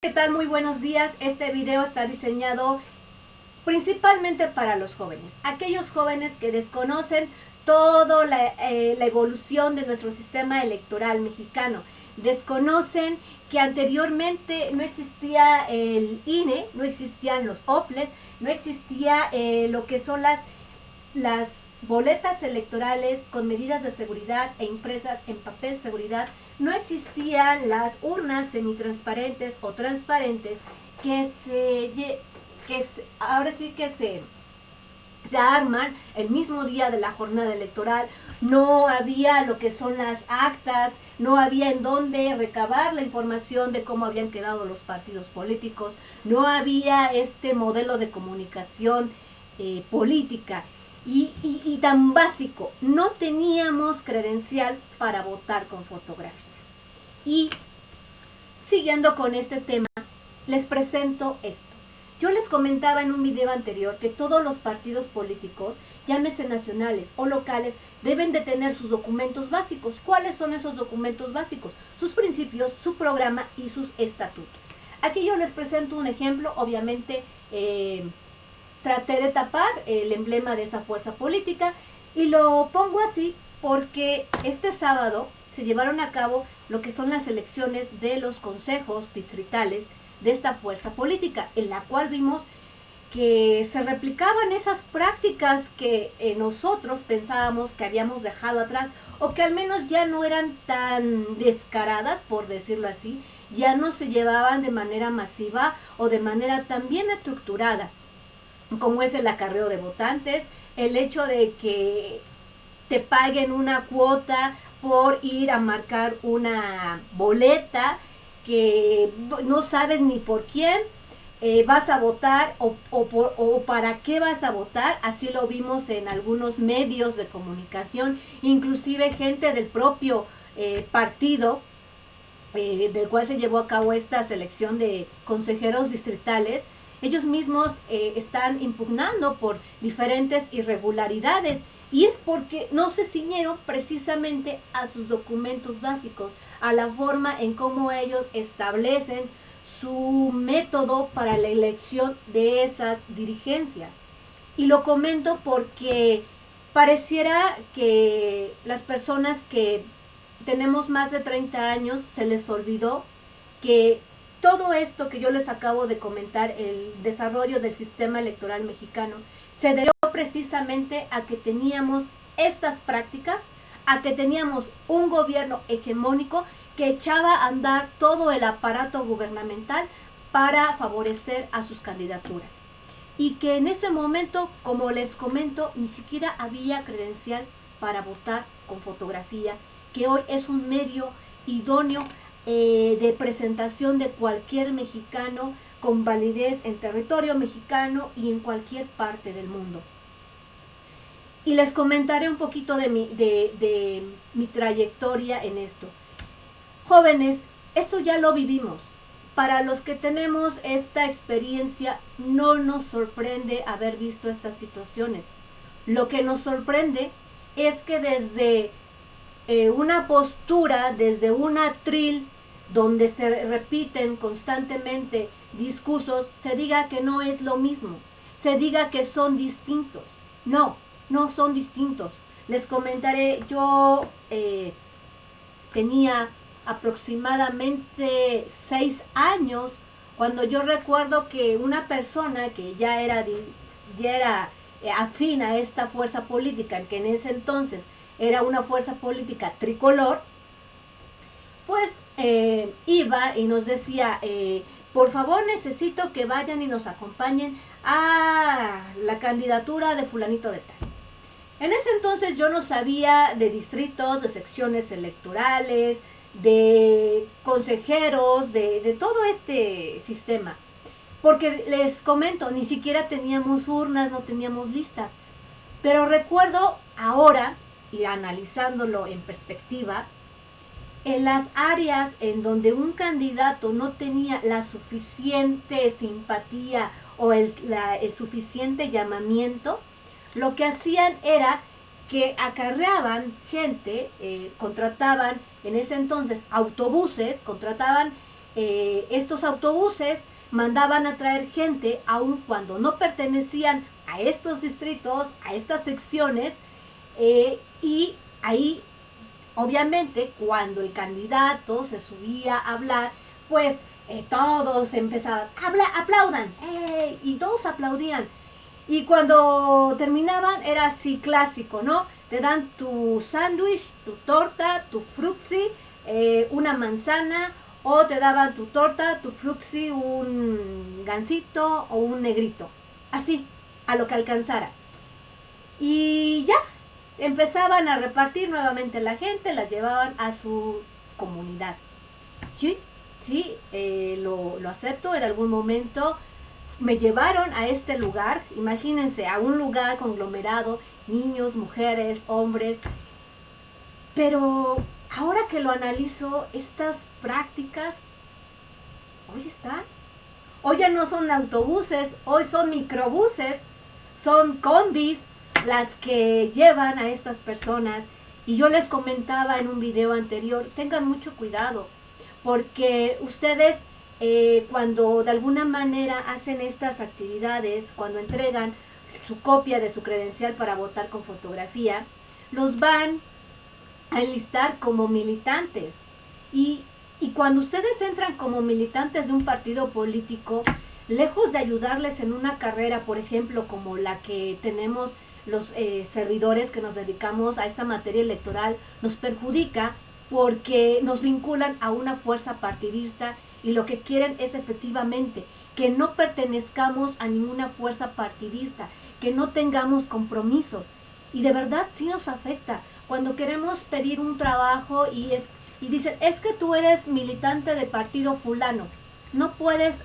¿Qué tal? Muy buenos días. Este video está diseñado principalmente para los jóvenes, aquellos jóvenes que desconocen toda la evolución de nuestro sistema electoral mexicano. Desconocen que anteriormente no existía el INE, no existían los OPLES, no existía lo que son las boletas electorales con medidas de seguridad e impresas en papel seguridad. No existían las urnas semitransparentes o transparentes ahora sí que se arman el mismo día de la jornada electoral. No había lo que son las actas, no había en dónde recabar la información de cómo habían quedado los partidos políticos, no había este modelo de comunicación política. Y tan básico, no teníamos credencial para votar con fotografía. Y siguiendo con este tema, les presento esto. Yo les comentaba en un video anterior que todos los partidos políticos, llámese nacionales o locales, deben de tener sus documentos básicos. ¿Cuáles son esos documentos básicos? Sus principios, su programa y sus estatutos. Aquí yo les presento un ejemplo, obviamente traté de tapar el emblema de esa fuerza política y lo pongo así porque este sábado se llevaron a cabo lo que son las elecciones de los consejos distritales de esta fuerza política, en la cual vimos que se replicaban esas prácticas que nosotros pensábamos que habíamos dejado atrás o que al menos ya no eran tan descaradas, por decirlo así, ya no se llevaban de manera masiva o de manera tan bien estructurada, como es el acarreo de votantes, el hecho de que te paguen una cuota por ir a marcar una boleta que no sabes ni por quién vas a votar o para qué vas a votar. Así lo vimos en algunos medios de comunicación, inclusive gente del propio partido del cual se llevó a cabo esta selección de consejeros distritales. Ellos mismos están impugnando por diferentes irregularidades y es porque no se ciñeron precisamente a sus documentos básicos, a la forma en cómo ellos establecen su método para la elección de esas dirigencias. Y lo comento porque pareciera que las personas que tenemos más de 30 años se les olvidó que todo esto que yo les acabo de comentar, el desarrollo del sistema electoral mexicano, se debió precisamente a que teníamos estas prácticas, a que teníamos un gobierno hegemónico que echaba a andar todo el aparato gubernamental para favorecer a sus candidaturas. Y que en ese momento, como les comento, ni siquiera había credencial para votar con fotografía, que hoy es un medio idóneo de presentación de cualquier mexicano con validez en territorio mexicano y en cualquier parte del mundo. Y les comentaré un poquito de mi trayectoria en esto. Jóvenes, esto ya lo vivimos. Para los que tenemos esta experiencia, no nos sorprende haber visto estas situaciones. Lo que nos sorprende es que desde una postura, desde un atril donde se repiten constantemente discursos, se diga que no es lo mismo, se diga que son distintos. No, no son distintos. Les comentaré, yo tenía aproximadamente 6 años cuando yo recuerdo que una persona que ya era afín a esta fuerza política, que en ese entonces era una fuerza política tricolor, pues iba y nos decía, por favor necesito que vayan y nos acompañen a la candidatura de fulanito de tal. En ese entonces yo no sabía de distritos, de secciones electorales, de consejeros, de todo este sistema. Porque les comento, ni siquiera teníamos urnas, no teníamos listas. Pero recuerdo ahora, y analizándolo en perspectiva, en las áreas en donde un candidato no tenía la suficiente simpatía o el suficiente llamamiento, lo que hacían era que acarreaban gente, contrataban en ese entonces autobuses, contrataban estos autobuses mandaban a traer gente aun cuando no pertenecían a estos distritos, a estas secciones, y ahí obviamente cuando el candidato se subía a hablar, pues todos empezaban, aplaudan, y todos aplaudían. Y cuando terminaban era así clásico, ¿no? Te dan tu sándwich, tu torta, tu frutzi, una manzana, o te daban tu torta, tu frutzi, un gansito o un negrito. Así, a lo que alcanzara. Y ya, empezaban a repartir nuevamente la gente, las llevaban a su comunidad. Sí, sí, lo acepto. En algún momento me llevaron a este lugar, imagínense, a un lugar conglomerado, niños, mujeres, hombres. Pero ahora que lo analizo, estas prácticas hoy están. Hoy ya no son autobuses, hoy son microbuses, son combis las que llevan a estas personas. Y yo les comentaba en un video anterior, tengan mucho cuidado, porque ustedes cuando de alguna manera hacen estas actividades, cuando entregan su copia de su credencial para votar con fotografía, los van a enlistar como militantes. Y cuando ustedes entran como militantes de un partido político, lejos de ayudarles en una carrera, por ejemplo, como la que tenemos los servidores que nos dedicamos a esta materia electoral, nos perjudica porque nos vinculan a una fuerza partidista y lo que quieren es efectivamente que no pertenezcamos a ninguna fuerza partidista, que no tengamos compromisos. Y de verdad sí nos afecta cuando queremos pedir un trabajo y dicen, es que tú eres militante de partido fulano, no puedes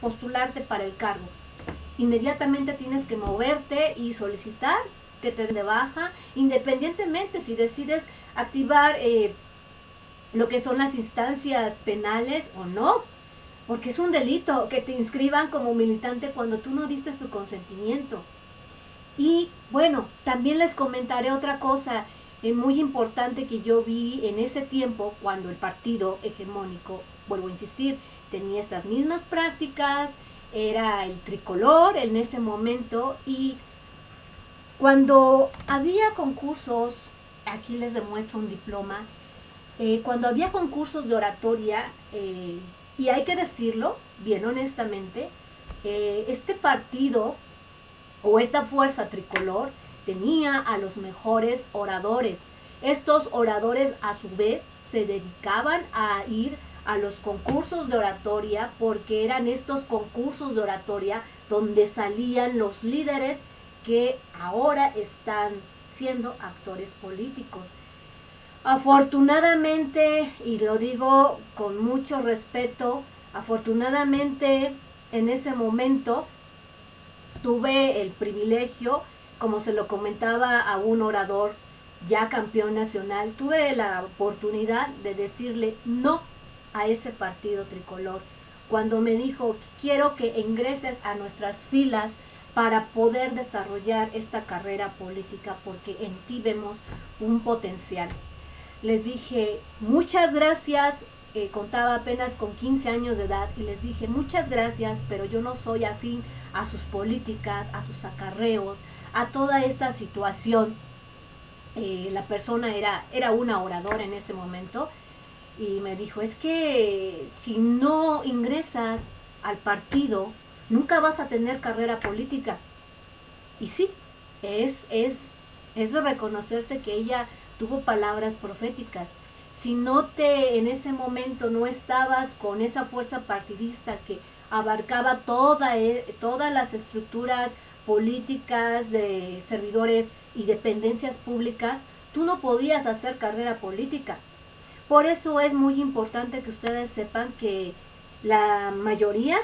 postularte para el cargo. Inmediatamente tienes que moverte y solicitar que te den de baja, independientemente si decides activar lo que son las instancias penales o no, porque es un delito que te inscriban como militante cuando tú no diste tu consentimiento. Y bueno, también les comentaré otra cosa muy importante que yo vi en ese tiempo cuando el partido hegemónico, vuelvo a insistir, tenía estas mismas prácticas, era el tricolor en ese momento. Y cuando había concursos, aquí les demuestro un diploma, cuando había concursos de oratoria, y hay que decirlo bien honestamente, este partido o esta fuerza tricolor tenía a los mejores oradores. Estos oradores a su vez se dedicaban a ir a los concursos de oratoria, porque eran estos concursos de oratoria donde salían los líderes que ahora están siendo actores políticos. Afortunadamente, y lo digo con mucho respeto, afortunadamente en ese momento tuve el privilegio, como se lo comentaba a un orador ya campeón nacional, tuve la oportunidad de decirle no a ese partido tricolor. Cuando me dijo, quiero que ingreses a nuestras filas para poder desarrollar esta carrera política, porque en ti vemos un potencial. Les dije, muchas gracias, contaba apenas con 15 años de edad, y les dije, muchas gracias, pero yo no soy afín a sus políticas, a sus acarreos, a toda esta situación. La persona era una oradora en ese momento, y me dijo, es que si no ingresas al partido, nunca vas a tener carrera política. Y sí, es de reconocerse que ella tuvo palabras proféticas. Si en ese momento no estabas con esa fuerza partidista que abarcaba todas las estructuras políticas de servidores y dependencias públicas, tú no podías hacer carrera política. Por eso es muy importante que ustedes sepan que la mayoría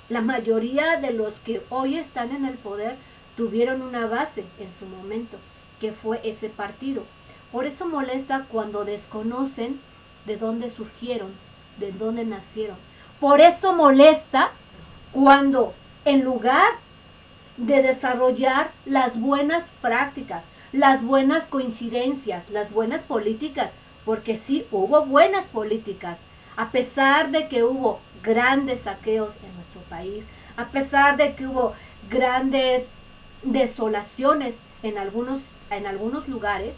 de los que hoy están en el poder tuvieron una base en su momento, que fue ese partido. Por eso molesta cuando desconocen de dónde surgieron, de dónde nacieron. Por eso molesta cuando en lugar de desarrollar las buenas prácticas, las buenas coincidencias, las buenas políticas, porque sí hubo buenas políticas. A pesar de que hubo grandes saqueos en nuestro país, a pesar de que hubo grandes desolaciones en algunos lugares,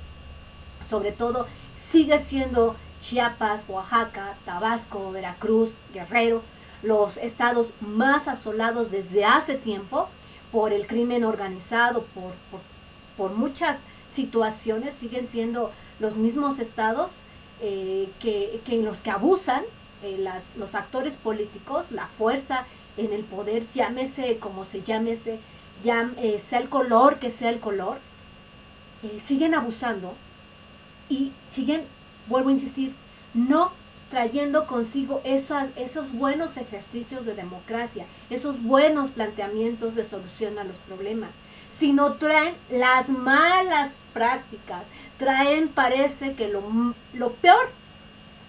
sobre todo sigue siendo Chiapas, Oaxaca, Tabasco, Veracruz, Guerrero, los estados más asolados desde hace tiempo por el crimen organizado, por muchas situaciones, siguen siendo los mismos estados que en los que abusan los actores políticos, la fuerza en el poder, llámese como se llámese, sea el color que sea el color, siguen abusando y siguen, vuelvo a insistir, no trayendo consigo esos buenos ejercicios de democracia, esos buenos planteamientos de solución a los problemas, sino traen las malas prácticas, parece que lo peor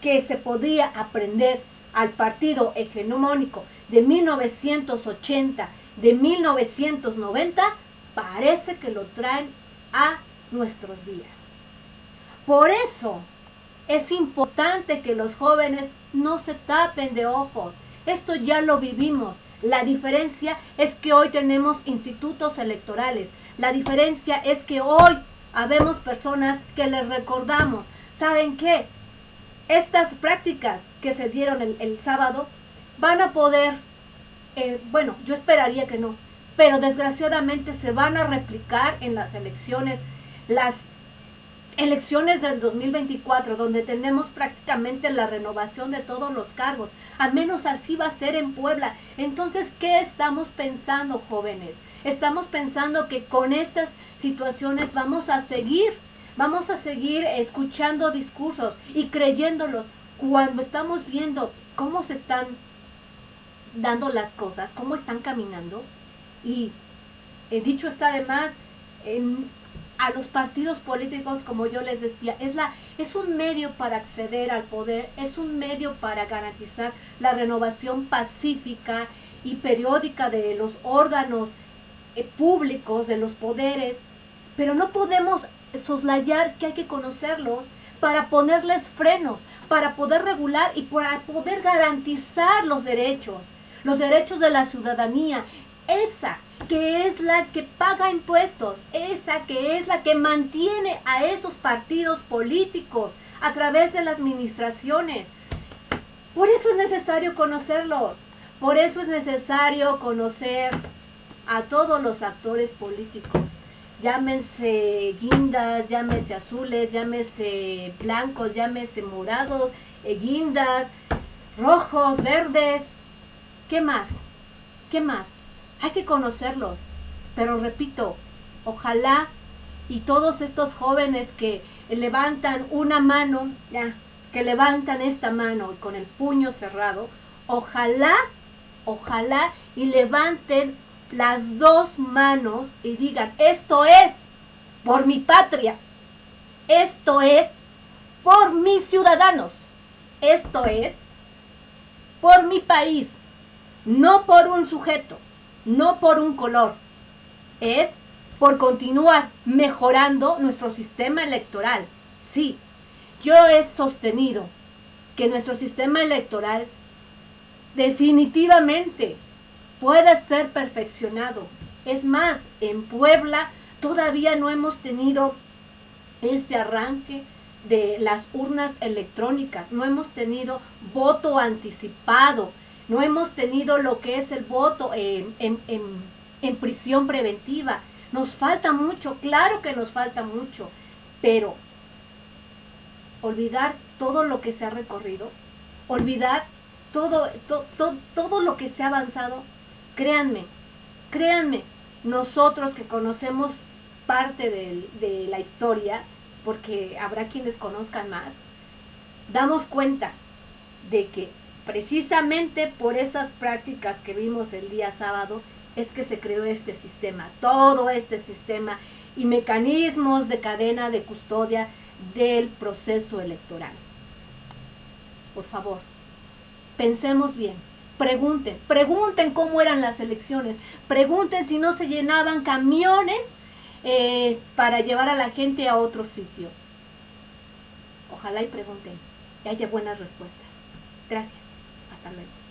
que se podía aprender al partido hegemónico de 1980, de 1990, parece que lo traen a nuestros días. Por eso es importante que los jóvenes no se tapen de ojos. Esto ya lo vivimos. La diferencia es que hoy tenemos institutos electorales. La diferencia es que hoy habemos personas que les recordamos. ¿Saben qué? Estas prácticas que se dieron el sábado van a poder, bueno, yo esperaría que no, pero desgraciadamente se van a replicar en las elecciones del 2024, donde tenemos prácticamente la renovación de todos los cargos. Al menos así va a ser en Puebla. Entonces, ¿qué estamos pensando, jóvenes? Estamos pensando que con estas situaciones vamos a seguir escuchando discursos y creyéndolos cuando estamos viendo cómo se están dando las cosas, cómo están caminando. Y dicho está además, a los partidos políticos, como yo les decía, es un medio para acceder al poder, es un medio para garantizar la renovación pacífica y periódica de los órganos públicos, de los poderes, pero no podemos soslayar que hay que conocerlos para ponerles frenos, para poder regular y para poder garantizar los derechos de la ciudadanía, esa que es la que paga impuestos, esa que es la que mantiene a esos partidos políticos a través de las administraciones. Por eso es necesario conocerlos, por eso es necesario conocer a todos los actores políticos. Llámense guindas, llámense azules, llámense blancos, llámense morados, guindas, rojos, verdes. ¿Qué más? ¿Qué más? Hay que conocerlos. Pero repito, ojalá y todos estos jóvenes que levantan una mano, que levantan esta mano con el puño cerrado, ojalá y levanten las dos manos y digan: esto es por mi patria, esto es por mis ciudadanos, esto es por mi país, no por un sujeto, no por un color, es por continuar mejorando nuestro sistema electoral. Sí, yo he sostenido que nuestro sistema electoral definitivamente puede ser perfeccionado. Es más, en Puebla todavía no hemos tenido ese arranque de las urnas electrónicas, no hemos tenido voto anticipado, no hemos tenido lo que es el voto en prisión preventiva. Nos falta mucho, claro que nos falta mucho, pero olvidar todo lo que se ha recorrido, olvidar todo lo que se ha avanzado. Créanme, nosotros que conocemos parte de la historia, porque habrá quienes conozcan más, damos cuenta de que precisamente por esas prácticas que vimos el día sábado es que se creó este sistema, todo este sistema y mecanismos de cadena de custodia del proceso electoral. Por favor, pensemos bien. Pregunten cómo eran las elecciones, pregunten si no se llenaban camiones para llevar a la gente a otro sitio. Ojalá y pregunten y haya buenas respuestas. Gracias. Hasta luego.